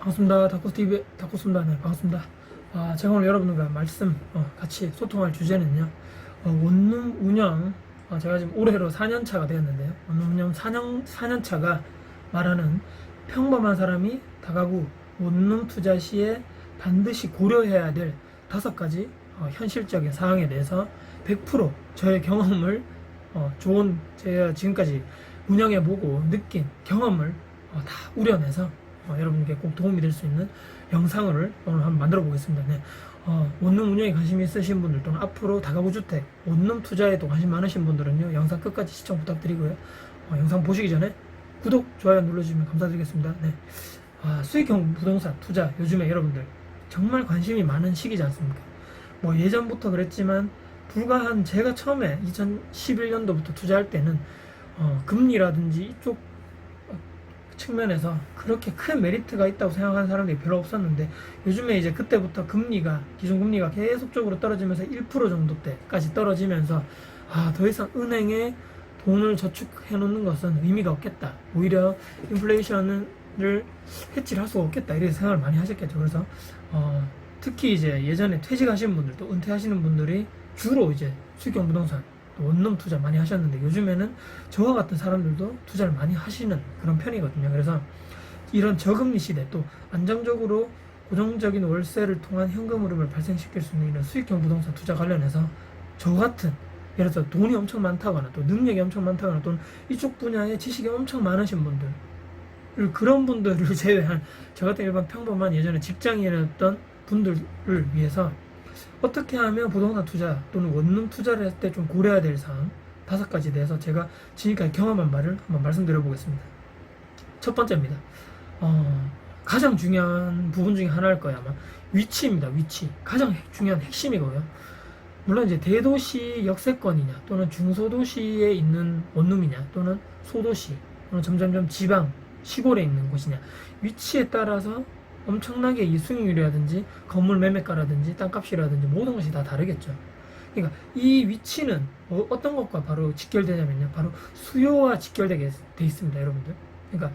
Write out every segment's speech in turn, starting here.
반갑습니다. 다코TV 다코입니다. 네, 반갑습니다. 제가 오늘 여러분들과 말씀 같이 소통할 주제는요. 원룸 운영, 제가 지금 올해로 4년차가 되었는데요. 원룸 운영 4년차가 말하는 평범한 사람이 다가구 원룸 투자 시에 반드시 고려해야 될 5가지 현실적인 사항에 대해서 100% 저의 경험을 좋은 제가 지금까지 운영해보고 느낀 경험을 다 우려내서 여러분께 꼭 도움이 될 수 있는 영상을 오늘 한번 만들어 보겠습니다. 네. 원룸 운영에 관심 있으신 분들 또는 앞으로 다가구 주택, 원룸 투자에도 관심 많으신 분들은요, 영상 끝까지 시청 부탁드리고요. 영상 보시기 전에 구독, 좋아요 눌러주시면 감사드리겠습니다. 네. 수익형 부동산 투자 요즘에 여러분들 정말 관심이 많은 시기지 않습니까? 뭐 예전부터 그랬지만 불과 한 제가 처음에 2011년도부터 투자할 때는 금리라든지 이쪽 측면에서 그렇게 큰 메리트가 있다고 생각하는 사람들이 별로 없었는데, 요즘에 이제 그때부터 금리가, 기준금리가 계속적으로 떨어지면서 1% 정도대까지 떨어지면서 더 이상 은행에 돈을 저축해 놓는 것은 의미가 없겠다, 오히려 인플레이션을 해치를 할 수가 없겠다, 이렇게 생각을 많이 하셨겠죠. 그래서 특히 이제 예전에 퇴직하신 분들, 또 은퇴하시는 분들이 주로 이제 수익형 부동산, 원룸 투자 많이 하셨는데, 요즘에는 저와 같은 사람들도 투자를 많이 하시는 그런 편이거든요. 그래서 이런 저금리 시대, 또 안정적으로 고정적인 월세를 통한 현금 흐름을 발생시킬 수 있는 이런 수익형 부동산 투자 관련해서 저 같은, 예를 들어서 돈이 엄청 많다거나 또 능력이 엄청 많다거나 또는 이쪽 분야에 지식이 엄청 많으신 분들, 그런 분들을 제외한 저 같은 일반 평범한 예전에 직장인이었던 분들을 위해서 어떻게 하면 부동산 투자 또는 원룸 투자를 할 때 좀 고려해야 될 사항 5가지에 대해서 제가 지금까지 경험한 바를 한번 말씀드려 보겠습니다. 첫 번째입니다. 가장 중요한 부분 중에 하나일 거예요. 아마 위치입니다. 위치. 가장 중요한 핵심이고요. 물론 이제 대도시 역세권이냐 또는 중소도시에 있는 원룸이냐 또는 소도시 또는 점점점 지방 시골에 있는 곳이냐, 위치에 따라서 엄청나게 이 수익률이라든지 건물 매매가라든지 땅값이라든지 모든 것이 다 다르겠죠. 그러니까 이 위치는 어떤 것과 바로 직결되냐면요, 바로 수요와 직결되게 돼 있습니다, 여러분들. 그러니까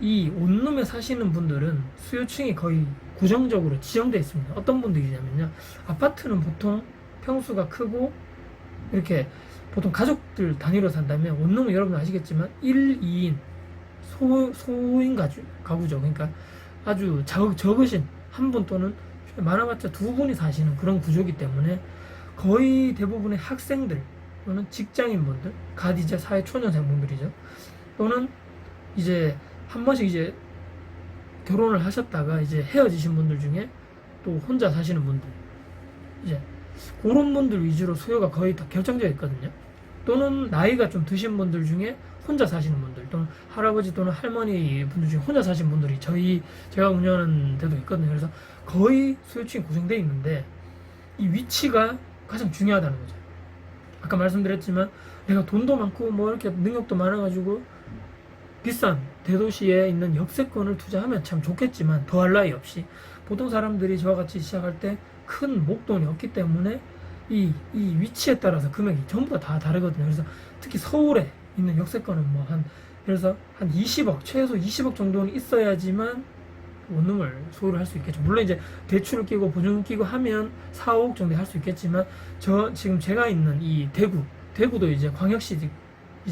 이 원룸에 사시는 분들은 수요층이 거의 고정적으로 지정되어 있습니다. 어떤 분들이냐면요, 아파트는 보통 평수가 크고 이렇게 보통 가족들 단위로 산다면, 원룸은 여러분 아시겠지만 1, 2인 소인 가구죠. 그러니까 아주 적으신 한 분 또는 많아봤자 2분이 사시는 그런 구조이기 때문에 거의 대부분의 학생들 또는 직장인분들, 갓 이제 사회 초년생분들이죠. 또는 이제 한 번씩 이제 결혼을 하셨다가 이제 헤어지신 분들 중에 또 혼자 사시는 분들, 이제 그런 분들 위주로 수요가 거의 다 결정되어 있거든요. 또는 나이가 좀 드신 분들 중에 혼자 사시는 분들, 또는 할아버지 또는 할머니 분들 중에 혼자 사시는 분들이 제가 운영하는 데도 있거든요. 그래서 거의 수요층이 고정되어 있는데, 이 위치가 가장 중요하다는 거죠. 아까 말씀드렸지만 내가 돈도 많고 뭐 이렇게 능력도 많아가지고 비싼 대도시에 있는 역세권을 투자하면 참 좋겠지만 더할 나위 없이 보통 사람들이 저와 같이 시작할 때 큰 목돈이 없기 때문에 이 위치에 따라서 금액이 전부 다 다르거든요. 그래서 특히 서울에 있는 역세권은 뭐 예를 들어서 한 20억, 최소 20억 정도는 있어야지만 원룸을 소유를 할 수 있겠죠. 물론 이제 대출을 끼고 보증을 끼고 하면 4, 5억 정도 할 수 있겠지만, 지금 제가 있는 이 대구도 이제 광역시이지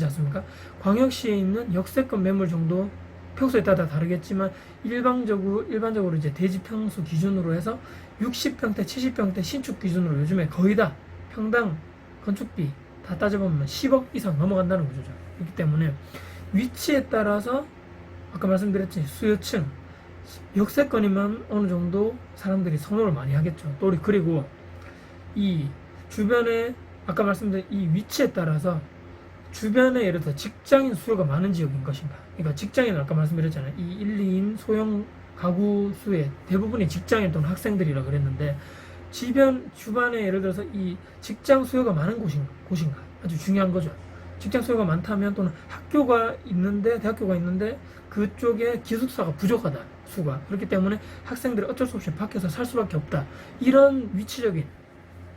않습니까? 광역시에 있는 역세권 매물 정도 평수에 따라 다르겠지만, 일반적으로 이제 대지 평수 기준으로 해서 60평대, 70평대 신축 기준으로 요즘에 거의 다 평당 건축비 다 따져보면 10억 이상 넘어간다는 거죠. 그렇기 때문에 위치에 따라서 아까 말씀드렸듯이 수요층, 역세권이면 어느 정도 사람들이 선호를 많이 하겠죠. 또 그리고 이 주변에 아까 말씀드린 이 위치에 따라서 주변에 예를 들어 직장인 수요가 많은 지역인 것인가. 그러니까 직장인은 아까 말씀드렸잖아요. 이 1, 2인 소형 가구 수의 대부분이 직장인 또는 학생들이라 그랬는데, 주변에 예를 들어서 이 직장 수요가 많은 곳인가. 아주 중요한 거죠. 직장 수요가 많다면, 또는 대학교가 있는데 그쪽에 기숙사가 부족하다, 수가. 그렇기 때문에 학생들이 어쩔 수 없이 밖에서 살 수밖에 없다. 이런 위치적인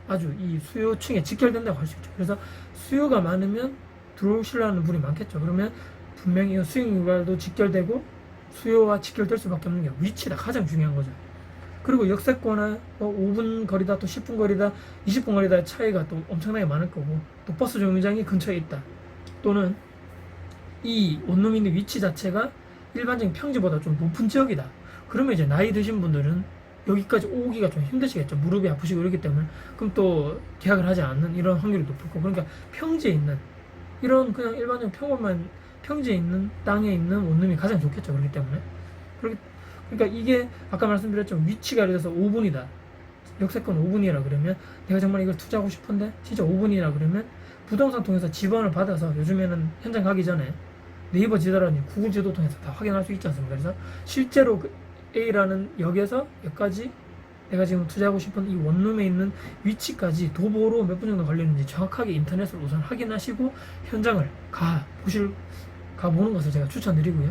아주 이 수요층에 직결된다고 할 수 있죠. 그래서 수요가 많으면 들어오시려는 분이 많겠죠. 그러면 분명히 수익 유발도 직결되고 수요와 직결될 수밖에 없는 게 위치다. 가장 중요한 거죠. 그리고 역세권에 5분 거리다, 또 10분 거리다, 20분 거리다의 차이가 또 엄청나게 많을 거고, 또 버스 정류장이 근처에 있다, 또는 이 원룸이 있는 위치 자체가 일반적인 평지보다 좀 높은 지역이다. 그러면 이제 나이 드신 분들은 여기까지 오기가 좀 힘드시겠죠. 무릎이 아프시고 이러기 때문에. 그럼 또 계약을 하지 않는 이런 확률이 높을 거고, 그러니까 평지에 있는 이런 그냥 일반적인 평범한 평지에 있는 땅에 있는 원룸이 가장 좋겠죠. 그렇기 때문에. 그러니까 이게 아까 말씀드렸지만 위치가 예를 들어서 5분이다. 역세권 5분이라 그러면 내가 정말 이걸 투자하고 싶은데 진짜 5분이라 그러면 부동산 통해서 지번을 받아서, 요즘에는 현장 가기 전에 네이버 지도라든지 구글 지도 통해서 다 확인할 수 있지 않습니까? 그래서 실제로 그 A라는 역에서 여기까지 내가 지금 투자하고 싶은 이 원룸에 있는 위치까지 도보로 몇 분 정도 걸리는지 정확하게 인터넷으로 우선 확인하시고 현장을 가보는 것을 제가 추천드리고요.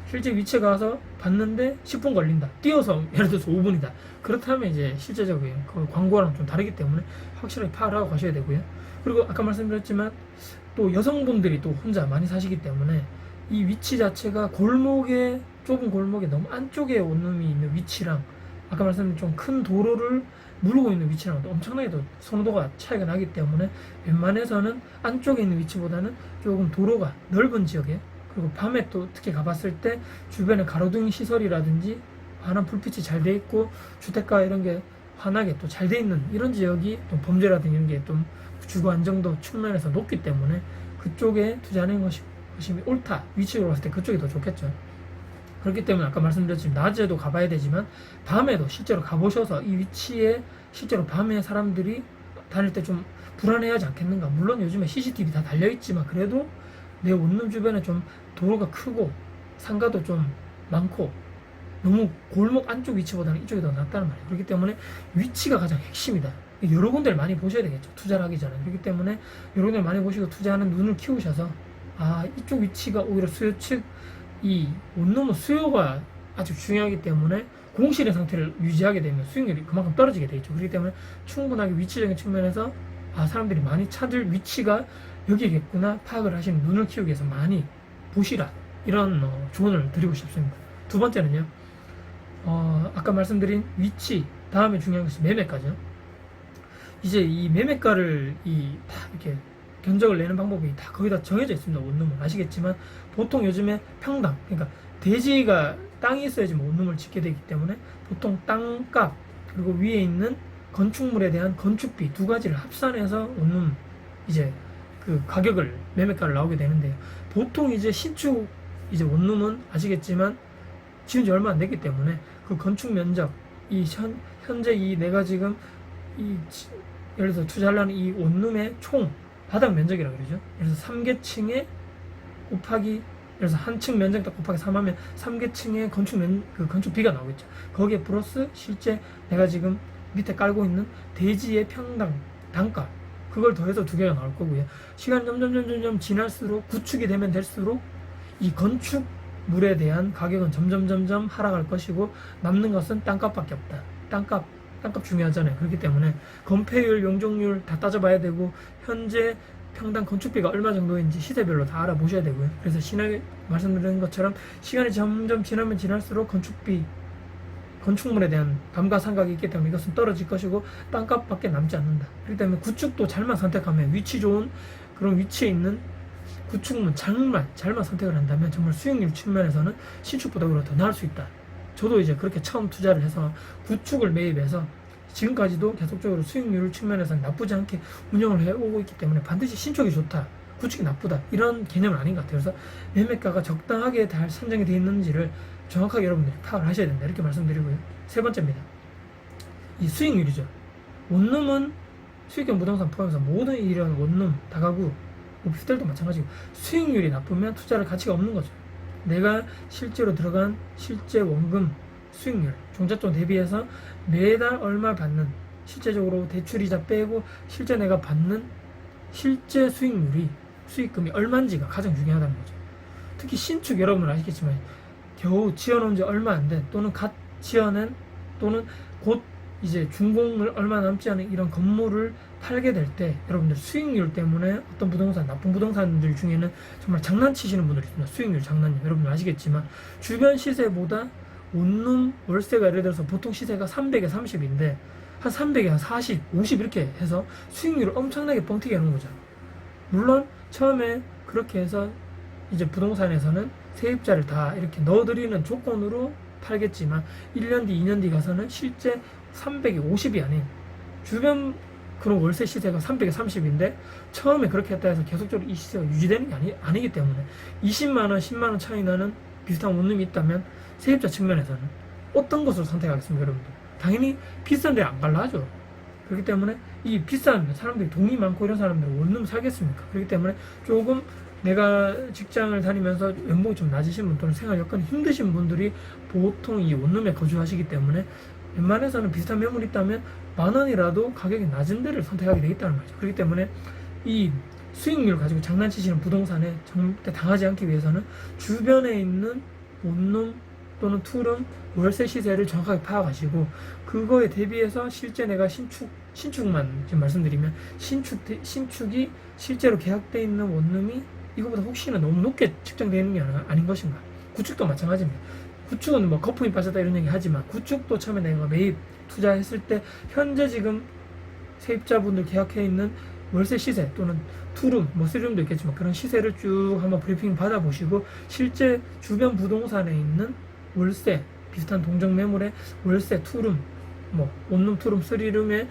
실제 위치에 가서 봤는데 10분 걸린다, 뛰어서 예를 들어서 5분이다, 그렇다면 이제 실제적인 그 광고랑 좀 다르기 때문에 확실하게 파악을 하고 가셔야 되고요. 그리고 아까 말씀드렸지만 또 여성분들이 또 혼자 많이 사시기 때문에 이 위치 자체가 골목에, 좁은 골목에 너무 안쪽에 원룸이 있는 위치랑 아까 말씀드린 좀 큰 도로를 물고 있는 위치랑 또 엄청나게 또 선호도가 차이가 나기 때문에 웬만해서는 안쪽에 있는 위치보다는 조금 도로가 넓은 지역에, 그리고 밤에 또 특히 가봤을 때 주변에 가로등 시설이라든지 환한 불빛이 잘 돼 있고 주택가 이런 게 환하게 또 잘 돼 있는 이런 지역이 또 범죄라든지 이런 게 좀 주거 안정도 측면에서 높기 때문에 그쪽에 투자하는 것이 옳다. 위치로 봤을 때 그쪽이 더 좋겠죠. 그렇기 때문에 아까 말씀드렸지만 낮에도 가봐야 되지만 밤에도 실제로 가보셔서 이 위치에 실제로 밤에 사람들이 다닐 때 좀 불안해하지 않겠는가. 물론 요즘에 CCTV 다 달려있지만 그래도 내 원룸 주변에 좀 도로가 크고 상가도 좀 많고 너무 골목 안쪽 위치보다는 이쪽이 더 낫다는 말이에요. 그렇기 때문에 위치가 가장 핵심이다. 여러 군데를 많이 보셔야 되겠죠. 투자를 하기 전에. 그렇기 때문에 여러 군데를 많이 보시고 투자하는 눈을 키우셔서 이쪽 위치가 오히려 수요 측, 이 원룸은 수요가 아주 중요하기 때문에 공실의 상태를 유지하게 되면 수익률이 그만큼 떨어지게 되겠죠. 그렇기 때문에 충분하게 위치적인 측면에서 사람들이 많이 찾을 위치가 여기겠구나 파악을 하시는 눈을 키우기 위해서 많이 보시라, 이런 조언을 드리고 싶습니다. 두 번째는요, 아까 말씀드린 위치 다음에 중요한 것이 매매가죠. 이제 이 매매가를 다 이렇게 견적을 내는 방법이 다 거의 다 정해져 있습니다. 원룸은 아시겠지만 보통 요즘에 평당, 그러니까 대지가 땅이 있어야지 원룸을 짓게 되기 때문에 보통 땅값 그리고 위에 있는 건축물에 대한 건축비 두 가지를 합산해서 원룸 이제 그 가격을, 매매가를 나오게 되는데요. 보통 이제 신축 이제 원룸은 아시겠지만 지은 지 얼마 안 됐기 때문에 그 건축 면적, 현재 내가 지금 예를 들어서 투자하려는 이 원룸의 총 바닥 면적이라고 그러죠. 그래서 3개층에 곱하기, 예를 들어서 한 층 면적 딱 곱하기 3하면 3개층의 건축비가 나오겠죠. 거기에 플러스 실제 내가 지금 밑에 깔고 있는 대지의 평당 단가, 그걸 더해서 두 개가 나올 거고요. 시간이 점점 지날수록 구축이 되면 될수록 이 건축물에 대한 가격은 점점 하락할 것이고 남는 것은 땅값밖에 없다. 땅값 중요하잖아요. 그렇기 때문에 건폐율, 용적률 다 따져봐야 되고 현재 평당 건축비가 얼마 정도인지 시세별로 다 알아보셔야 되고요. 그래서 신하게 말씀드린 것처럼 시간이 점점 지나면 지날수록 건축물에 대한 감가상각이 있기 때문에 이것은 떨어질 것이고 땅값밖에 남지 않는다. 그렇기 때문에 구축도 잘만 선택하면, 위치 좋은 그런 위치에 있는 구축물 잘만 선택을 한다면 정말 수익률 측면에서는 신축보다 오히려 더 나을 수 있다. 저도 이제 그렇게 처음 투자를 해서 구축을 매입해서 지금까지도 계속적으로 수익률 측면에서는 나쁘지 않게 운영을 해오고 있기 때문에 반드시 신축이 좋다, 구축이 나쁘다, 이런 개념은 아닌 것 같아요. 그래서 매매가가 적당하게 잘 산정이 되어 있는지를 정확하게 여러분들이 파악을 하셔야 된다, 이렇게 말씀드리고요. 세 번째입니다. 이 수익률이죠. 원룸은 수익형 부동산 포함해서 모든 이런 원룸, 다가구, 오피스텔도 마찬가지고 수익률이 나쁘면 투자할 가치가 없는 거죠. 내가 실제로 들어간 실제 원금 수익률, 종잣돈 대비해서 매달 얼마 받는, 실제적으로 대출이자 빼고 실제 내가 받는 실제 수익금이 얼마인지가 가장 중요하다는 거죠. 특히 신축, 여러분은 아시겠지만 겨우 지어놓은 지 얼마 안 된, 또는 갓 지어낸, 또는 곧 이제 준공을 얼마 남지 않은 이런 건물을 팔게 될 때 여러분들 수익률 때문에 어떤 부동산, 나쁜 부동산들 중에는 정말 장난치시는 분들이 있습니다. 수익률 장난이요. 여러분 아시겠지만 주변 시세보다 원룸 월세가 예를 들어서 보통 시세가 300에 30인데 한 300에 한 40, 50 이렇게 해서 수익률을 엄청나게 뻥튀기 하는 거죠. 물론 처음에 그렇게 해서 이제 부동산에서는 세입자를 다 이렇게 넣어드리는 조건으로 팔겠지만 1년 뒤, 2년 뒤 가서는 실제 300이 50이 아닌 주변 그런 월세 시세가 300에 30인데 처음에 그렇게 했다 해서 계속적으로 이 시세가 유지되는 게 아니기 때문에 20만원, 10만원 차이 나는 비슷한 원룸이 있다면 세입자 측면에서는 어떤 것을 선택하겠습니까, 여러분들? 당연히 비싼 데 안 갈라 하죠. 그렇기 때문에 이 비싼 사람들이 돈이 많고 이런 사람들은 원룸 살겠습니까? 그렇기 때문에 조금 내가 직장을 다니면서 연봉이 좀 낮으신 분 또는 생활 여건이 힘드신 분들이 보통 이 원룸에 거주하시기 때문에 웬만해서는 비슷한 매물이 있다면 10,000원이라도 가격이 낮은 데를 선택하게 되겠다는 거죠. 그렇기 때문에 이 수익률 가지고 장난치시는 부동산에 절대 당하지 않기 위해서는 주변에 있는 원룸 또는 투룸 월세 시세를 정확하게 파악하시고 그거에 대비해서 실제 내가 신축만 지금 말씀드리면 신축이 실제로 계약되어 있는 원룸이 이거보다 혹시나 너무 높게 측정되어 있는 게 아닌 것인가. 구축도 마찬가지입니다. 구축은 뭐 거품이 빠졌다 이런 얘기 하지만 구축도 처음에 내가 매입 투자했을 때 현재 지금 세입자분들 계약해 있는 월세 시세 또는 투룸, 뭐 쓰리룸도 있겠지만 그런 시세를 쭉 한번 브리핑 받아보시고 실제 주변 부동산에 있는 월세 비슷한 동정 매물의 월세 투룸, 뭐 원룸, 투룸, 쓰리룸의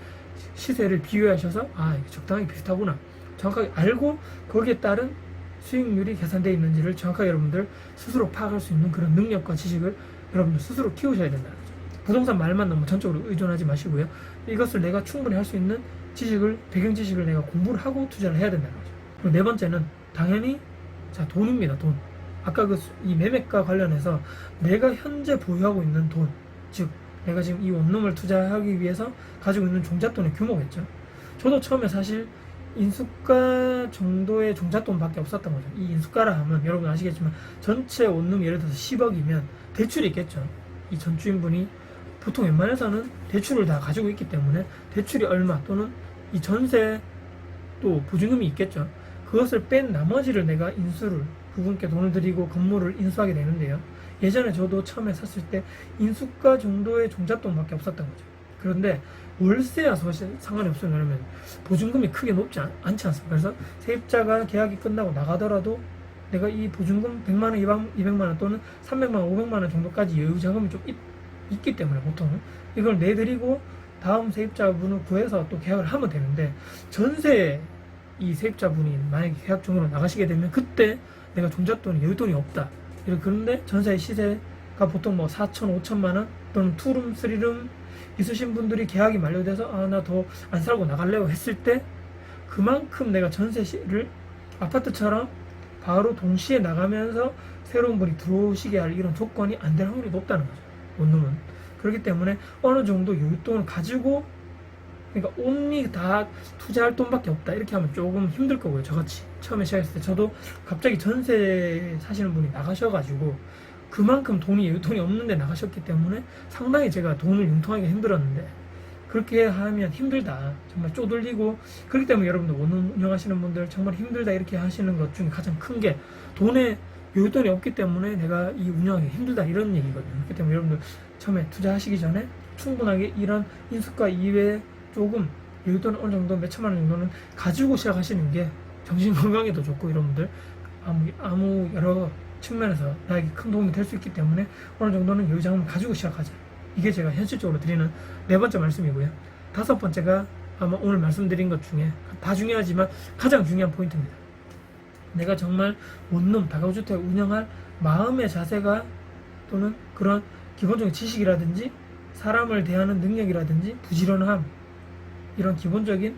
시세를 비교하셔서 아 이게 적당히 비슷하구나 정확하게 알고 거기에 따른 수익률이 계산되어 있는지를 정확하게 여러분들 스스로 파악할 수 있는 그런 능력과 지식을 여러분들 스스로 키우셔야 된다는 거죠. 부동산 말만 너무 전적으로 의존하지 마시고요. 이것을 내가 충분히 할 수 있는 지식을, 배경 지식을 내가 공부를 하고 투자를 해야 된다는 거죠. 그리고 네 번째는 당연히 자 돈입니다. 돈. 아까 이 매매가 관련해서 내가 현재 보유하고 있는 돈, 즉 내가 지금 이 원룸을 투자하기 위해서 가지고 있는 종잣돈의 규모겠죠. 저도 처음에 사실 인수가 정도의 종잣돈밖에 없었던 거죠. 이 인수가라 하면 여러분 아시겠지만 전체 원룸이 예를 들어서 10억이면 대출이 있겠죠. 이 전주인분이 보통 웬만해서는 대출을 다 가지고 있기 때문에 대출이 얼마 또는 이 전세 또 보증금이 있겠죠. 그것을 뺀 나머지를 내가 인수를 그분께 돈을 드리고 건물을 인수하게 되는데요. 예전에 저도 처음에 샀을 때 인수가 정도의 종잣돈밖에 없었던 거죠. 그런데 월세야 상관이 없어요. 왜냐면 보증금이 크게 높지 않지 않습니까? 그래서 세입자가 계약이 끝나고 나가더라도 내가 이 보증금 100만원, 200만원 또는 300만원, 500만원 정도까지 여유 자금이 좀 있기 때문에 보통 이걸 내드리고 다음 세입자분을 구해서 또 계약을 하면 되는데 전세 이 세입자분이 만약에 계약 중으로 나가시게 되면 그때 내가 종잣돈이 여윳돈이 없다. 그런데 전세의 시세가 보통 뭐 4천, 5천만원 또는 투룸, 쓰리룸 있으신 분들이 계약이 만료돼서 아 나 더 안 살고 나갈래요 했을 때 그만큼 내가 전세를 아파트처럼 바로 동시에 나가면서 새로운 분이 들어오시게 할 이런 조건이 안 될 확률이 높다는 거죠. 원룸은. 그렇기 때문에 어느 정도 여윳돈을 가지고 그러니까 온리 다 투자할 돈밖에 없다 이렇게 하면 조금 힘들 거고요. 저같이 처음에 시작했을 때 저도 갑자기 전세 사시는 분이 나가셔가지고 그만큼 여윳돈이 없는데 나가셨기 때문에 상당히 제가 돈을 융통하기가 힘들었는데 그렇게 하면 힘들다 정말 쪼들리고 그렇기 때문에 여러분들 원룸 운영하시는 분들 정말 힘들다 이렇게 하시는 것 중에 가장 큰 게 돈에 여윳돈이 없기 때문에 내가 이 운영하기 힘들다 이런 얘기거든요. 그렇기 때문에 여러분들 처음에 투자하시기 전에 충분하게 이런 인수가 이외에 조금 여윳돈 어느 정도 몇 천만 원 정도는 가지고 시작하시는 게 정신 건강에도 좋고 여러분들 아무 여러 측면에서 나에게 큰 도움이 될 수 있기 때문에 어느 정도는 여유 자금을 가지고 시작하자. 이게 제가 현실적으로 드리는 네 번째 말씀이고요. 다섯 번째가 아마 오늘 말씀드린 것 중에 다 중요하지만 가장 중요한 포인트입니다. 내가 정말 원룸 다가구주택 운영할 마음의 자세가 또는 그런 기본적인 지식이라든지 사람을 대하는 능력이라든지 부지런함 이런 기본적인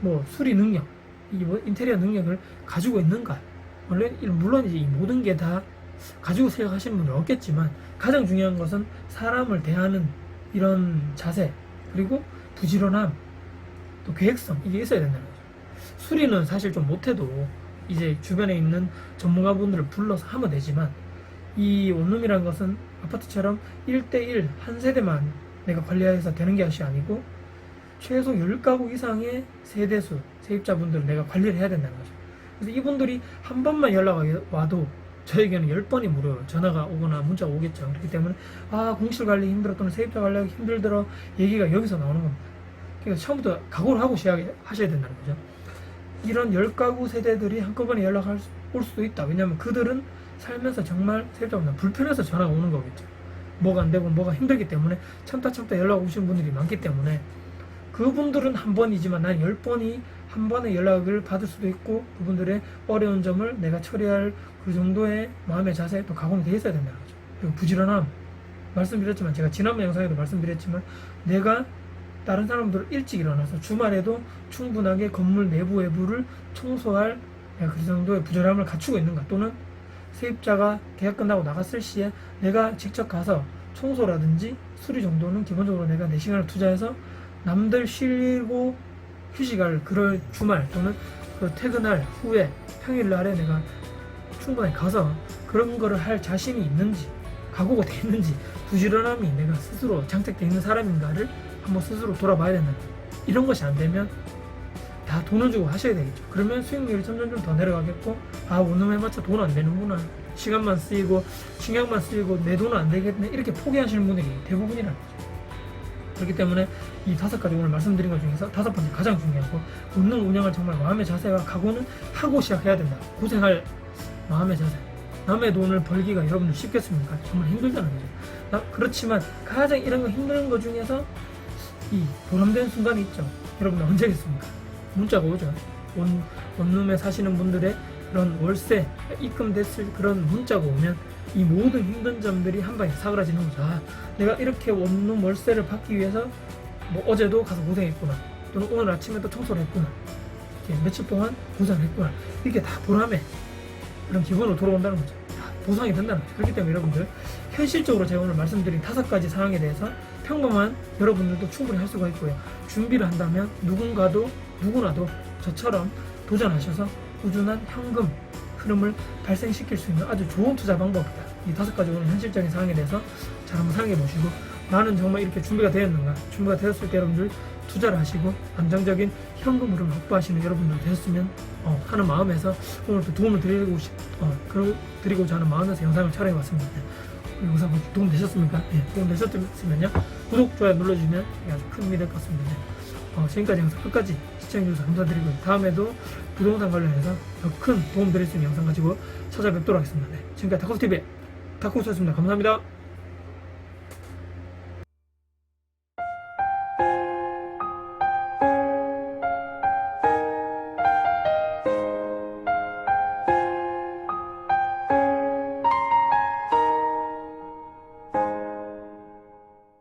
뭐 수리 능력, 인테리어 능력을 가지고 있는가? 물론 이제 이 모든 게 다 가지고 생각하시는 분은 없겠지만 가장 중요한 것은 사람을 대하는 이런 자세 그리고 부지런함 또 계획성 이게 있어야 된다는 거죠. 수리는 사실 좀 못해도 이제 주변에 있는 전문가분들을 불러서 하면 되지만 이 원룸이라는 것은 아파트처럼 1대1 한 세대만 내가 관리해서 되는 것이 아니고 최소 10가구 이상의 세대수, 세입자분들을 내가 관리를 해야 된다는 거죠. 그래서 이분들이 한 번만 연락이 와도 저에게는 10번이 무료로 전화가 오거나 문자가 오겠죠. 그렇기 때문에 공실 관리 힘들어 또는 세입자 관리하기 힘들더라 얘기가 여기서 나오는 겁니다. 그러니까 처음부터 각오를 하고 시작하셔야 된다는 거죠. 이런 10가구 세대들이 한꺼번에 올 수도 있다. 왜냐하면 그들은 살면서 정말 세입자분들 불편해서 전화가 오는 거겠죠. 뭐가 안 되고 뭐가 힘들기 때문에 참다 연락 오시는 분들이 많기 때문에 그분들은 한 번이지만 난 10번이 한 번에 연락을 받을 수도 있고 그분들의 어려운 점을 내가 처리할 그 정도의 마음의 자세 또 각오는 돼 있어야 된다는 거죠. 그리고 부지런함 말씀드렸지만 제가 지난번 영상에도 말씀드렸지만 내가 다른 사람들 일찍 일어나서 주말에도 충분하게 건물 내부 외부를 청소할 그 정도의 부지런함을 갖추고 있는가 또는 세입자가 계약 끝나고 나갔을 시에 내가 직접 가서 청소라든지 수리 정도는 기본적으로 내가 내 시간을 투자해서 남들 쉬고 휴식할 그럴 주말 또는 그 퇴근할 후에 평일날에 내가 충분히 가서 그런 거를 할 자신이 있는지 각오가 돼 있는지 부지런함이 내가 스스로 장착되어 있는 사람인가를 한번 스스로 돌아봐야 된다. 이런 것이 안 되면 다 돈을 주고 하셔야 되겠죠. 그러면 수익률이 점점 더 내려가겠고 원룸 해봤자 돈 안 되는구나, 시간만 쓰이고 신경만 쓰이고 내 돈은 안 되겠네, 이렇게 포기하시는 분들이 대부분이라는 거죠. 그렇기 때문에 이 5가지 오늘 말씀드린 것 중에서 5번째 가장 중요하고 원룸 운영을 정말 마음의 자세와 각오는 하고 시작해야 된다. 고생할 마음의 자세. 남의 돈을 벌기가 여러분들 쉽겠습니까? 정말 힘들다는 거죠. 그렇지만 가장 이런 거 힘든 것 중에서 이 보람된 순간이 있죠. 여러분들 언제겠습니까? 문자가 오죠. 원룸에 사시는 분들의 그런 월세 입금됐을 그런 문자가 오면 이 모든 힘든 점들이 한 방에 사그라지는 거죠. 내가 이렇게 원룸 월세를 받기 위해서 뭐 어제도 가서 고생했구나, 또는 오늘 아침에도 청소를 했구나, 이렇게 며칠 동안 고생을 했구나, 이게 다 보람에 그런 기분으로 돌아온다는 거죠. 다 보상이 된다는 거죠. 그렇기 때문에 여러분들 현실적으로 제가 오늘 말씀드린 5가지 사항에 대해서 평범한 여러분들도 충분히 할 수가 있고요. 준비를 한다면 누구나도 저처럼 도전하셔서 꾸준한 현금 흐름을 발생시킬 수 있는 아주 좋은 투자 방법이다. 이 5가지 오늘 현실적인 사항에 대해서 잘 한번 생각해 보시고, 나는 정말 이렇게 준비가 되었는가, 준비가 되었을 때 여러분들 투자를 하시고 안정적인 현금 흐름을 확보하시는 여러분들 되셨으면 하는 마음에서 오늘 또 도움을 드리고자 하는 마음에서 영상을 촬영해 봤습니다. 영상 도움 되셨습니까? 도움 되셨으면요, 구독, 좋아요 눌러주시면 아주 큰 힘이 될 것 같습니다. 지금까지 영상 끝까지 시청해주셔서 감사드리고 다음에도 부동산 관련해서 더 큰 도움 드릴 수 있는 영상 가지고 찾아뵙도록 하겠습니다. 지금까지 다코스TV의 다코스였습니다. 감사합니다.